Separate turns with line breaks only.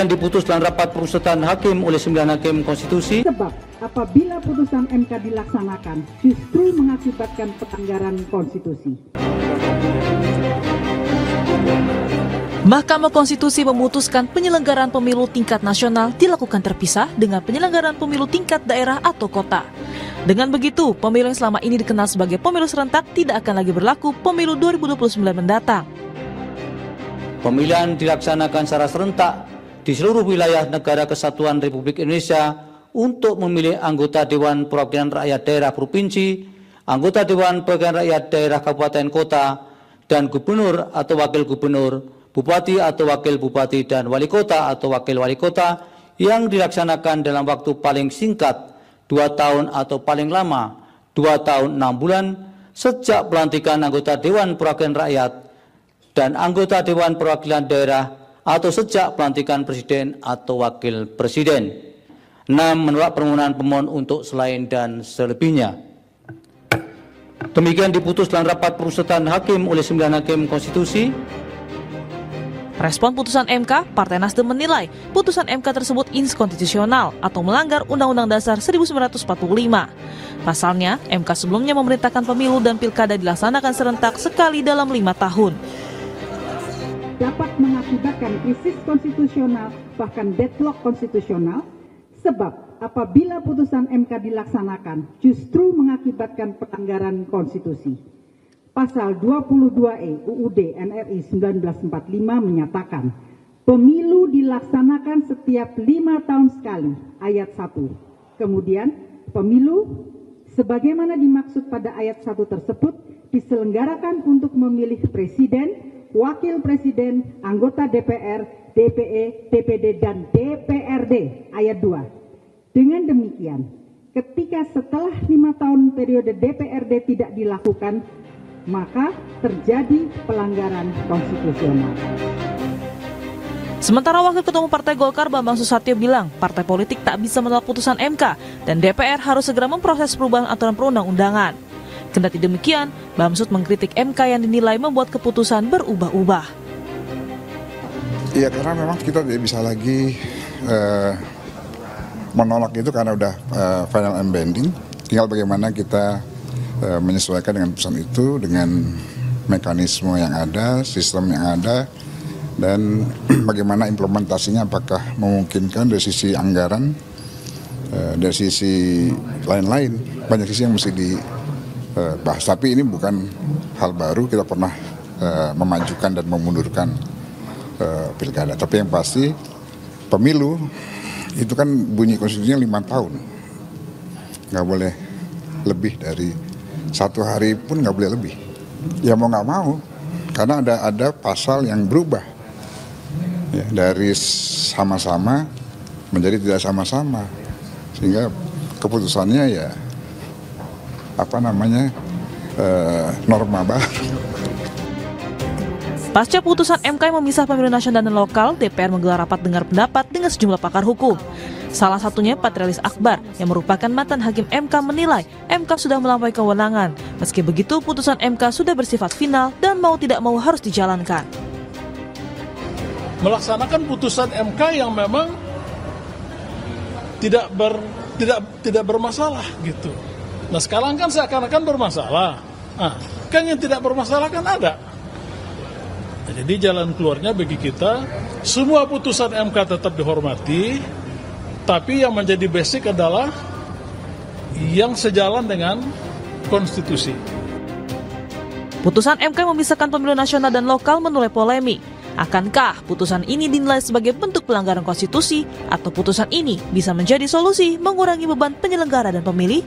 Demikian diputus dalam rapat pemusatan hakim oleh 9 hakim konstitusi.
Sebab apabila putusan MK dilaksanakan justru mengakibatkan pelanggaran konstitusi.
Mahkamah Konstitusi memutuskan penyelenggaraan pemilu tingkat nasional dilakukan terpisah dengan penyelenggaraan pemilu tingkat daerah atau kota. Dengan begitu, pemilu yang selama ini dikenal sebagai pemilu serentak tidak akan lagi berlaku pemilu 2029 mendatang.
Pemilihan dilaksanakan secara serentak di seluruh wilayah Negara Kesatuan Republik Indonesia untuk memilih anggota Dewan Perwakilan Rakyat Daerah Provinsi, anggota Dewan Perwakilan Rakyat Daerah Kabupaten Kota, dan Gubernur atau Wakil Gubernur, Bupati atau Wakil Bupati, dan Wali Kota atau Wakil Wali Kota yang dilaksanakan dalam waktu paling singkat 2 tahun atau paling lama 2 tahun 6 bulan sejak pelantikan anggota Dewan Perwakilan Rakyat dan anggota Dewan Perwakilan Daerah atau sejak pelantikan Presiden atau Wakil Presiden. 6. Menolak permohonan pemohon untuk selain dan selebihnya. Demikian diputus dalam rapat pemusatan hakim oleh 9 hakim konstitusi.
Respon putusan MK, Partai Nasdem menilai putusan MK tersebut inkonstitusional atau melanggar Undang-Undang Dasar 1945. Pasalnya, MK sebelumnya memerintahkan pemilu dan pilkada dilaksanakan serentak sekali dalam 5 tahun.
Dapat mengakibatkan krisis konstitusional, bahkan deadlock konstitusional, sebab apabila putusan MK dilaksanakan justru mengakibatkan pelanggaran konstitusi. Pasal 22E UUD NRI 1945 menyatakan, pemilu dilaksanakan setiap 5 tahun sekali, ayat 1. Kemudian, pemilu sebagaimana dimaksud pada ayat 1 tersebut diselenggarakan untuk memilih presiden, wakil presiden, anggota DPR, DPE, DPD, dan DPRD, ayat 2. Dengan demikian, ketika setelah 5 tahun periode DPRD tidak dilakukan, maka terjadi pelanggaran konstitusional.
Sementara Wakil Ketua Umum Partai Golkar Bambang Susatyo bilang partai politik tak bisa menolak putusan MK dan DPR harus segera memproses perubahan aturan perundang-undangan. Kendati demikian, Bamsud mengkritik MK yang dinilai membuat keputusan berubah-ubah.
Iya, karena memang kita tidak bisa lagi menolak itu karena udah final and binding. Tinggal bagaimana kita menyesuaikan dengan putusan itu dengan mekanisme yang ada, sistem yang ada, dan bagaimana implementasinya apakah memungkinkan dari sisi anggaran, dari sisi lain-lain, banyak sisi yang mesti dibahas. Tapi ini bukan hal baru, kita pernah memajukan dan memundurkan pilkada. Tapi yang pasti pemilu itu kan bunyi konstitusinya 5 tahun, nggak boleh lebih dari 1 hari pun nggak boleh lebih. Ya mau nggak mau, karena ada pasal yang berubah ya, dari sama-sama menjadi tidak sama-sama, sehingga keputusannya ya norma baru.
Pasca putusan MK yang memisah pemilu nasional dan lokal, DPR menggelar rapat dengar pendapat dengan sejumlah pakar hukum. Salah satunya Patrialis Akbar yang merupakan mantan hakim MK menilai MK sudah melampaui kewenangan. Meski begitu, putusan MK sudah bersifat final dan mau tidak mau harus dijalankan.
Melaksanakan putusan MK yang memang tidak bermasalah gitu. Nah sekarang kan seakan-akan bermasalah. Nah, kan yang tidak bermasalah kan ada. Jadi jalan keluarnya bagi kita, semua putusan MK tetap dihormati, tapi yang menjadi basic adalah yang sejalan dengan konstitusi.
Putusan MK yang memisahkan pemilu nasional dan lokal menuai polemik. Akankah putusan ini dinilai sebagai bentuk pelanggaran konstitusi atau putusan ini bisa menjadi solusi mengurangi beban penyelenggara dan pemilih?